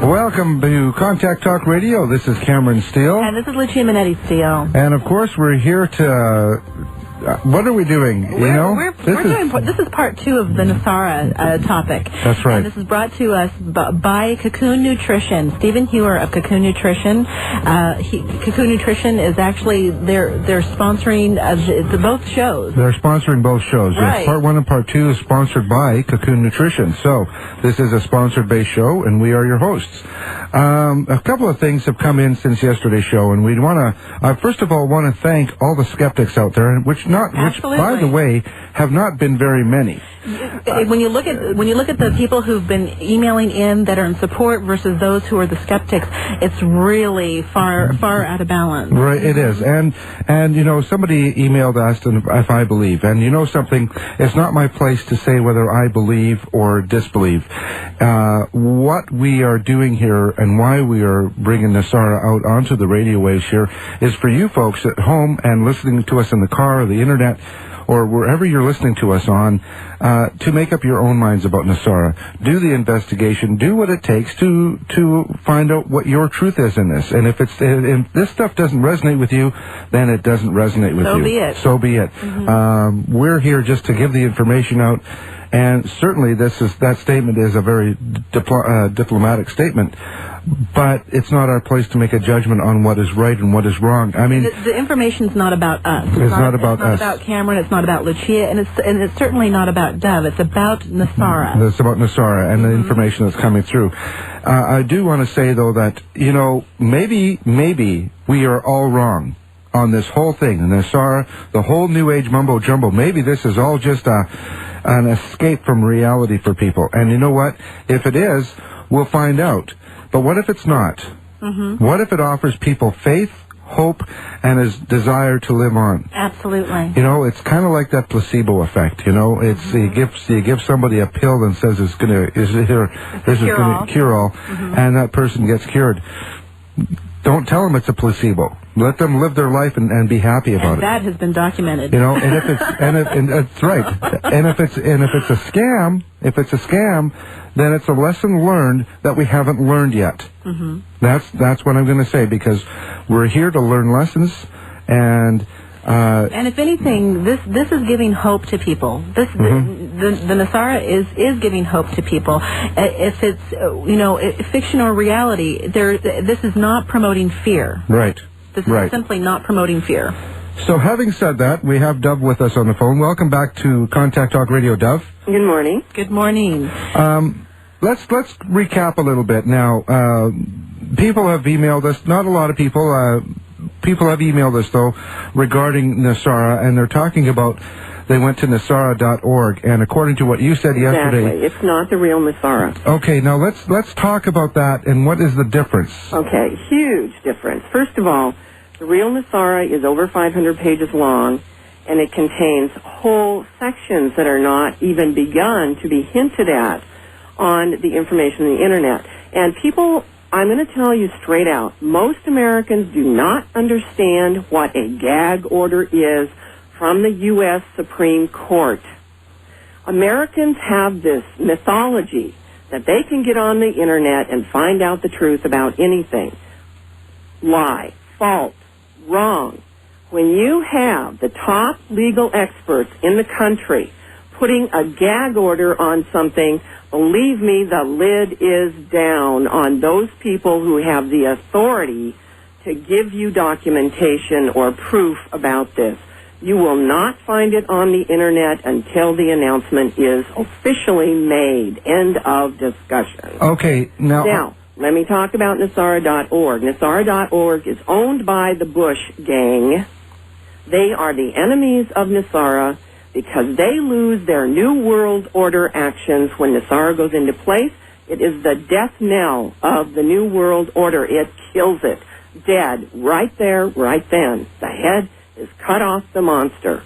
[SPEAKER 1] Welcome to Contact Talk Radio. This is Cameron Steele.
[SPEAKER 3] And this is Lucia Minetti Steele.
[SPEAKER 1] And, of course, we're here to... what are we doing?
[SPEAKER 3] This is part 2 of the NESARA topic.
[SPEAKER 1] That's right.
[SPEAKER 3] And this is brought to us by Cocoon Nutrition. Stephen Hewer of Cocoon Nutrition. Cocoon Nutrition is actually they're sponsoring both shows.
[SPEAKER 1] They're sponsoring both shows.
[SPEAKER 3] Right.
[SPEAKER 1] Yes, part 1 and part 2 is sponsored by Cocoon Nutrition. So this is a sponsored-based show, and we are your hosts. A couple of things have come in since yesterday's show, and we want to first of all want to thank all the skeptics out there, which, by the way, have not been very many.
[SPEAKER 3] When you look at the people who've been emailing in that are in support versus those who are the skeptics, it's really far out of balance.
[SPEAKER 1] Right, it is. And somebody emailed us if I believe. And you know something, it's not my place to say whether I believe or disbelieve. What we are doing here and why we are bringing NESARA out onto the radio waves here is for you folks at home and listening to us in the car or the internet, or wherever you're listening to us on, to make up your own minds about NESARA. Do the investigation. Do what it takes to find out what your truth is in this. And if this stuff doesn't resonate with you, then it doesn't resonate with you.
[SPEAKER 3] So be it.
[SPEAKER 1] So be it. Mm-hmm. We're here just to give the information out. And certainly that statement is a very diplomatic statement, but it's not our place to make a judgment on what is right and what is wrong. I mean,
[SPEAKER 3] the information's not about us.
[SPEAKER 1] It's not about us.
[SPEAKER 3] It's not about Cameron. It's not about Lucia, and it's certainly not about Dove. It's about NESARA.
[SPEAKER 1] It's about NESARA and the information that's coming through. I do want to say though that maybe we are all wrong on this whole thing, and NESARA, the whole New Age mumbo jumbo. Maybe this is all just an escape from reality for people. And you know what? If it is, we'll find out. But what if it's not? Mm-hmm. What if it offers people faith, hope, and a desire to live on?
[SPEAKER 3] Absolutely.
[SPEAKER 1] It's kind of like that placebo effect. It's you give somebody a pill and says this is going to cure all, and that person gets cured. Don't tell them it's a placebo. Let them live their life and be happy about it.
[SPEAKER 3] That has been documented.
[SPEAKER 1] And if it's and that's right. And if it's a scam, then it's a lesson learned that we haven't learned yet. Mm-hmm. That's what I'm going to say, because we're here to learn lessons, and
[SPEAKER 3] if anything, this is giving hope to people. The NESARA is giving hope to people. If it's fiction or reality, this is not promoting fear.
[SPEAKER 1] Right.
[SPEAKER 3] This is simply not promoting fear.
[SPEAKER 1] So having said that, we have Dove with us on the phone. Welcome back to Contact Talk Radio, Dove.
[SPEAKER 2] Good morning.
[SPEAKER 3] Good morning.
[SPEAKER 1] Let's recap a little bit now. People have emailed us. Not a lot of people. People have emailed us though regarding NESARA, and they're talking about they went to NESARA.org, and according to what you said yesterday,
[SPEAKER 2] exactly, it's not the real NESARA.
[SPEAKER 1] Okay, now let's talk about that and what is the difference.
[SPEAKER 2] Okay, huge difference. First of all, the real NESARA is over 500 pages long, and it contains whole sections that are not even begun to be hinted at on the information on the internet. And people, I'm going to tell you straight out, most Americans do not understand what a gag order is from the U.S. Supreme Court. Americans have this mythology that they can get on the internet and find out the truth about anything. Lie, false, wrong. When you have the top legal experts in the country putting a gag order on something, believe me, the lid is down on those people who have the authority to give you documentation or proof about this. You will not find it on the internet until the announcement is officially made. End of discussion.
[SPEAKER 1] Okay,
[SPEAKER 2] now let me talk about NESARA.org. NESARA.org is owned by the Bush gang. They are the enemies of NESARA because they lose their New World Order actions when NESARA goes into place. It is the death knell of the New World Order. It kills it. Dead. Right there, right then. The head is cut off the monster.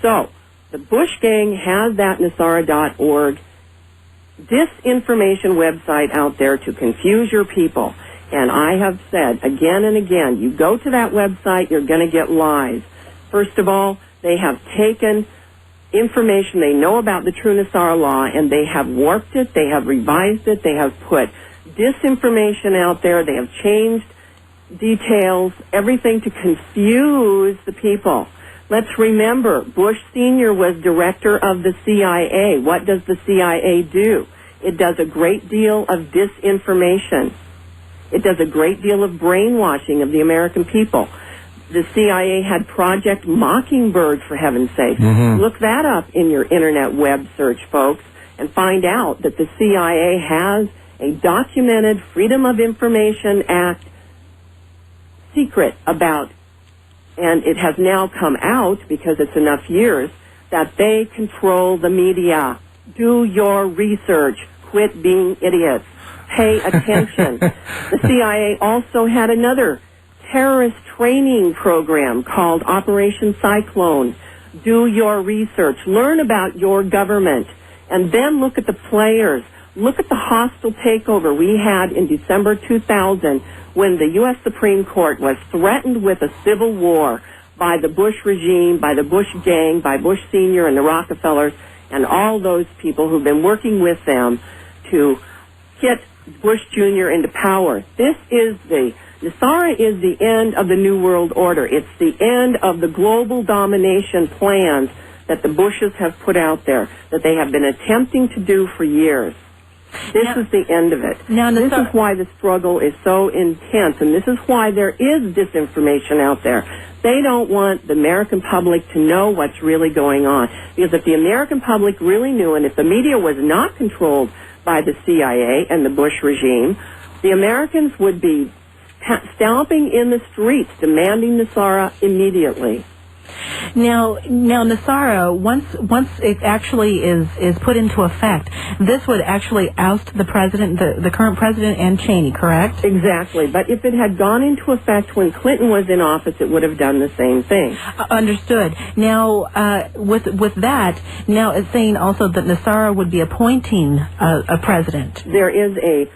[SPEAKER 2] So, the Bush gang has that NESARA.org disinformation website out there to confuse your people. And I have said again and again, you go to that website, you're going to get lies. First of all, they have taken information they know about the true NESARA law, and they have warped it, they have revised it, they have put disinformation out there, they have changed details, everything to confuse the people. Let's remember, Bush Sr. was director of the CIA. What does the CIA do? It does a great deal of disinformation. It does a great deal of brainwashing of the American people. The CIA had Project Mockingbird, for heaven's sake. Mm-hmm. Look that up in your internet web search, folks, and find out that the CIA has a documented Freedom of Information Act secret about, and it has now come out because it's enough years, that they control the media. Do your research. Quit being idiots. Pay attention. The CIA also had another terrorist training program called Operation Cyclone. Do your research. Learn about your government. And then look at the players. Look at the hostile takeover we had in December 2000 when the U.S. Supreme Court was threatened with a civil war by the Bush regime, by the Bush gang, by Bush Sr. and the Rockefellers, and all those people who've been working with them to get Bush Jr. into power. NESARA is the end of the New World Order. It's the end of the global domination plans that the Bushes have put out there, that they have been attempting to do for years. This is the end of it. This is why the struggle is so intense, and this is why there is disinformation out there. They don't want the American public to know what's really going on. Because if the American public really knew, and if the media was not controlled by the CIA and the Bush regime, the Americans would be stomping in the streets demanding NESARA immediately.
[SPEAKER 3] Now, NESARA, once it actually is put into effect, this would actually oust the president, the current president, and Cheney, correct?
[SPEAKER 2] Exactly. But if it had gone into effect when Clinton was in office, it would have done the same thing.
[SPEAKER 3] Understood. Now, with that, now it's saying also that NESARA would be appointing a president.
[SPEAKER 2] There is a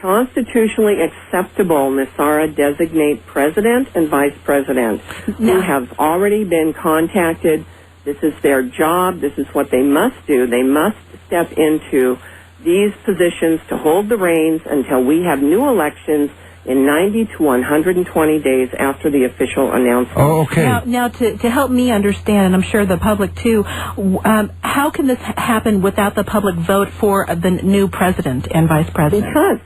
[SPEAKER 2] constitutionally acceptable NESARA designate president and vice president who have already been contacted. This is their job. This is what they must do. They must step into these positions to hold the reins until we have new elections in 90 to 120 days after the official announcement.
[SPEAKER 1] Oh, okay.
[SPEAKER 3] Now to help me understand, and I'm sure the public too, how can this happen without the public vote for the new president and vice president?
[SPEAKER 2] Because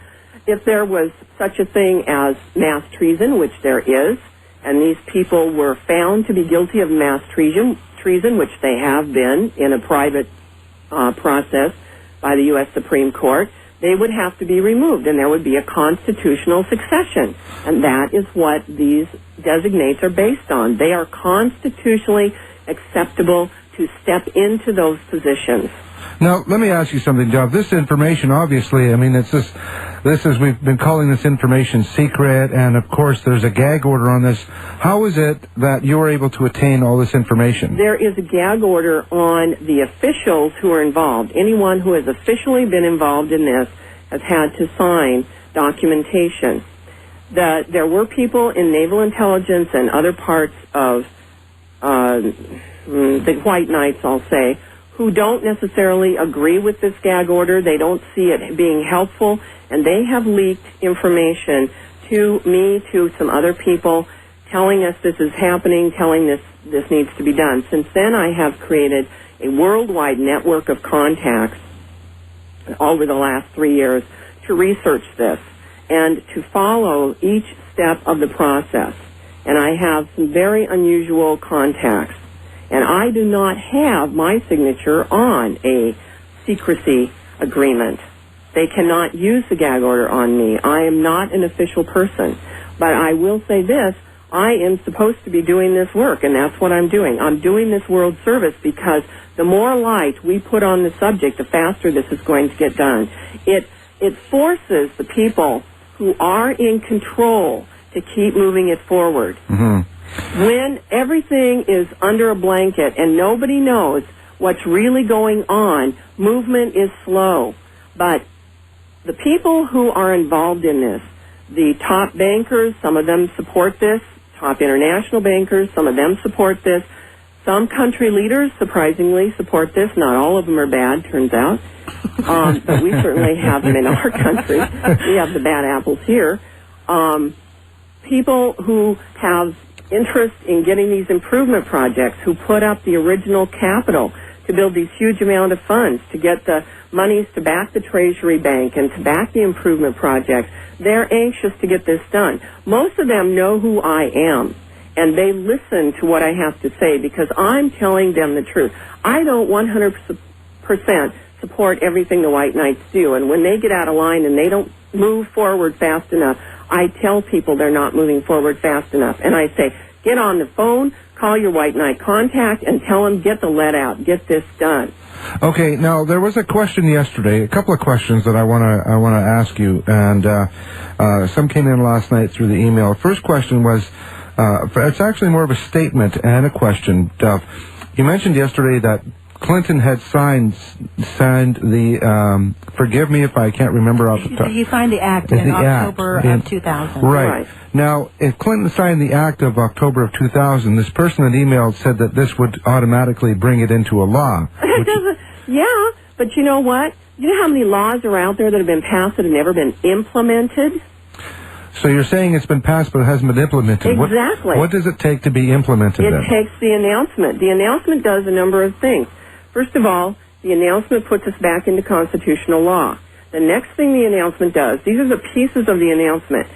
[SPEAKER 2] if there was such a thing as mass treason, which there is, and these people were found to be guilty of mass treason, which they have been in a private process by the U.S. Supreme Court, they would have to be removed, and there would be a constitutional succession. And that is what these designates are based on. They are constitutionally acceptable to step into those positions.
[SPEAKER 1] Now, let me ask you something, Dov. This information, obviously, I mean, we've been calling this information secret, and of course there's a gag order on this. How is it that you were able to attain all this information?
[SPEAKER 2] There is a gag order on the officials who are involved. Anyone who has officially been involved in this has had to sign documentation. There were people in naval intelligence and other parts of the White Knights, I'll say, who don't necessarily agree with this gag order. They don't see it being helpful, and they have leaked information to me, to some other people, telling us this is happening, telling this needs to be done. Since then, I have created a worldwide network of contacts over the last 3 years to research this and to follow each step of the process. And I have some very unusual contacts. And I do not have my signature on a secrecy agreement. They cannot use the gag order on me. I am not an official person. But I will say this, I am supposed to be doing this work, and that's what I'm doing. I'm doing this world service because the more light we put on the subject, the faster this is going to get done. It forces the people who are in control to keep moving it forward. Mm-hmm. When everything is under a blanket and nobody knows what's really going on, movement is slow. But the people who are involved in this, the top bankers, some of them support this, top international bankers, some of them support this. Some country leaders, surprisingly, support this. Not all of them are bad, turns out. But we certainly have them in our country. We have the bad apples here. People who have interest in getting these improvement projects, who put up the original capital to build these huge amount of funds, to get the monies to back the Treasury Bank and to back the improvement projects, they're anxious to get this done. Most of them know who I am, and they listen to what I have to say because I'm telling them the truth. I don't 100% support everything the White Knights do, and when they get out of line and they don't move forward fast enough, I tell people they're not moving forward fast enough. And I say, get on the phone, call your White Knight contact, and tell them, get the lead out, get this done.
[SPEAKER 1] Okay, now there was a question yesterday, a couple of questions that I want to ask you, and some came in last night through the email. First question was, it's actually more of a statement and a question, Duff. You mentioned yesterday that Clinton had signed the, forgive me if I can't remember off the top.
[SPEAKER 3] He signed the act in October of 2000.
[SPEAKER 1] Right. Now, if Clinton signed the act of October of 2000, this person that emailed said that this would automatically bring it into a law.
[SPEAKER 2] Yeah, but you know what? You know how many laws are out there that have been passed that have never been implemented?
[SPEAKER 1] So you're saying it's been passed but it hasn't been implemented.
[SPEAKER 2] Exactly.
[SPEAKER 1] What does it take to be implemented then?
[SPEAKER 2] It takes the announcement. The announcement does a number of things. First of all, the announcement puts us back into constitutional law. The next thing the announcement does, these are the pieces of the announcement.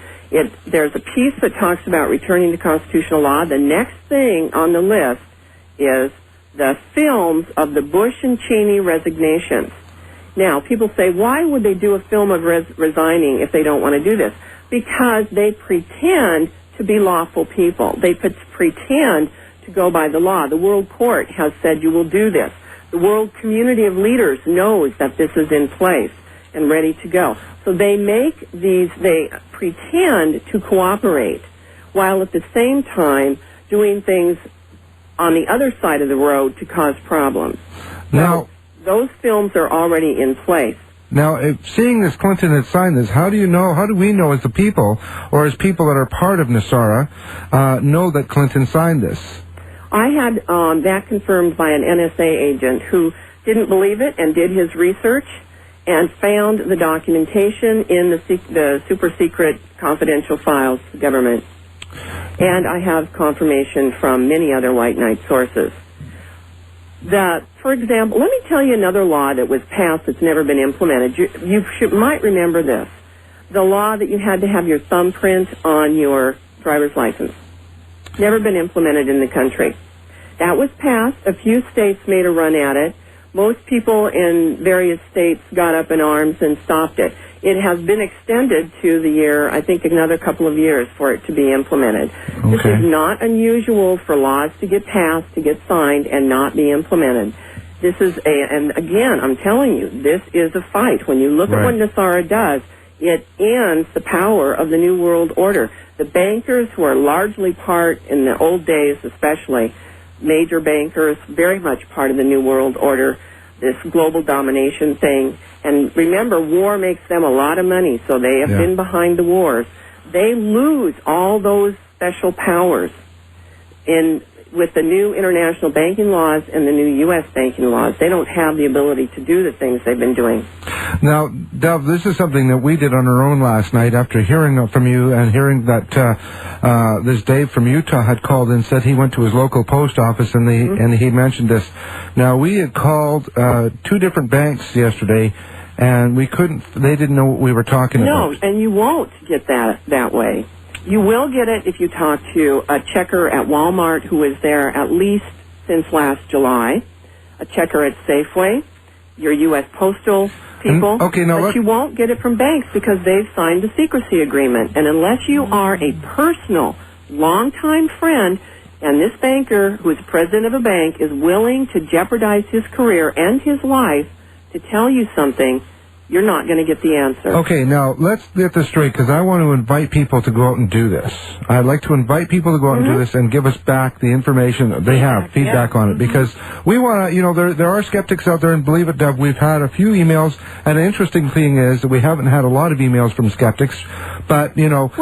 [SPEAKER 2] There's a piece that talks about returning to constitutional law. The next thing on the list is the films of the Bush and Cheney resignations. Now, people say, why would they do a film of resigning if they don't want to do this? Because they pretend to be lawful people. They pretend to go by the law. The World Court has said you will do this. The world community of leaders knows that this is in place and ready to go. So they they pretend to cooperate while at the same time doing things on the other side of the road to cause problems.
[SPEAKER 1] Now,
[SPEAKER 2] those films are already in place.
[SPEAKER 1] Now, seeing this Clinton had signed this, how do we know as the people, or as people that are part of NESARA, know that Clinton signed this?
[SPEAKER 2] I had that confirmed by an NSA agent who didn't believe it and did his research and found the documentation in the super secret confidential files of the government. And I have confirmation from many other white knight sources. For example, let me tell you another law that was passed that's never been implemented. You might remember this. The law that you had to have your thumbprint on your driver's license. Never been implemented in the country. That was passed. A few states made a run at it. Most people in various states got up in arms and stopped it. It has been extended to the year, I think another couple of years for it to be implemented. Okay. This is not unusual for laws to get passed, to get signed, and not be implemented. This is and again, I'm telling you, this is a fight. When you look at what NESARA does, it ends the power of the New World Order. The bankers who are largely part, in the old days especially, major bankers, very much part of the New World Order, this global domination thing. And remember, war makes them a lot of money, so they have been behind the wars. They lose all those special powers with the new international banking laws and the new U.S. banking laws. They don't have the ability to do the things they've been doing.
[SPEAKER 1] Now, Dove, this is something that we did on our own last night after hearing from you and hearing that this Dave from Utah had called and said he went to his local post office and he mentioned this. Now, we had called two different banks yesterday, and they didn't know what we were talking about.
[SPEAKER 2] No, and you won't get that way. You will get it if you talk to a checker at Walmart who was there at least since last July, a checker at Safeway, your U.S. Postal people. But you won't get it from banks because they've signed the secrecy agreement. And unless you are a personal, longtime friend, and this banker, who is president of a bank, is willing to jeopardize his career and his life to tell you something, you're not going to get the answer. Okay, now, let's get this straight, because I want to invite people to go out and do this. I'd like to invite people to go out and do this and give us back the information that they have, feedback on it, because we want to, there are skeptics out there, and believe it, Deb, we've had a few emails, and the interesting thing is that we haven't had a lot of emails from skeptics, but, Cameron,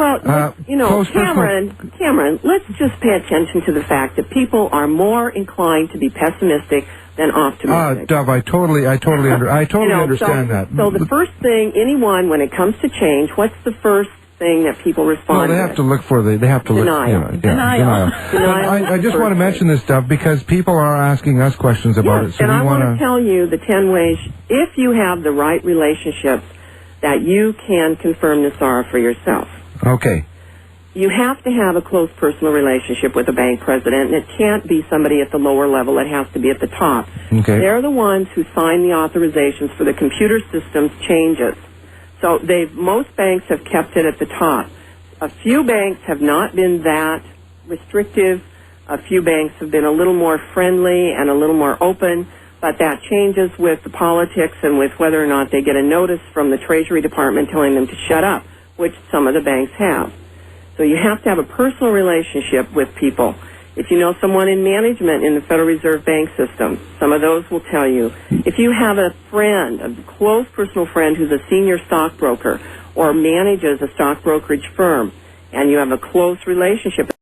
[SPEAKER 2] let's just pay attention to the fact that people are more inclined to be pessimistic than optimistic.
[SPEAKER 1] Dove, I totally understand that.
[SPEAKER 2] So the first thing, when it comes to change, what's the first thing that people respond
[SPEAKER 1] with? Well, they have to look for
[SPEAKER 2] denial.
[SPEAKER 1] Denial. I just want to mention this, Dove, because people are asking us questions about it. So
[SPEAKER 2] and I want to tell you the 10 ways, if you have the right relationships, that you can confirm NESARA for yourself.
[SPEAKER 1] Okay.
[SPEAKER 2] You have to have a close personal relationship with a bank president, and it can't be somebody at the lower level. It has to be at the top.
[SPEAKER 1] Okay.
[SPEAKER 2] They're the ones who sign the authorizations for the computer systems changes. So most banks have kept it at the top. A few banks have not been that restrictive. A few banks have been a little more friendly and a little more open, but that changes with the politics and with whether or not they get a notice from the Treasury Department telling them to shut up, which some of the banks have. So you have to have a personal relationship with people. If you know someone in management in the Federal Reserve Bank System, some of those will tell you. If you have a friend, a close personal friend who's a senior stockbroker or manages a stock brokerage firm, and you have a close relationship,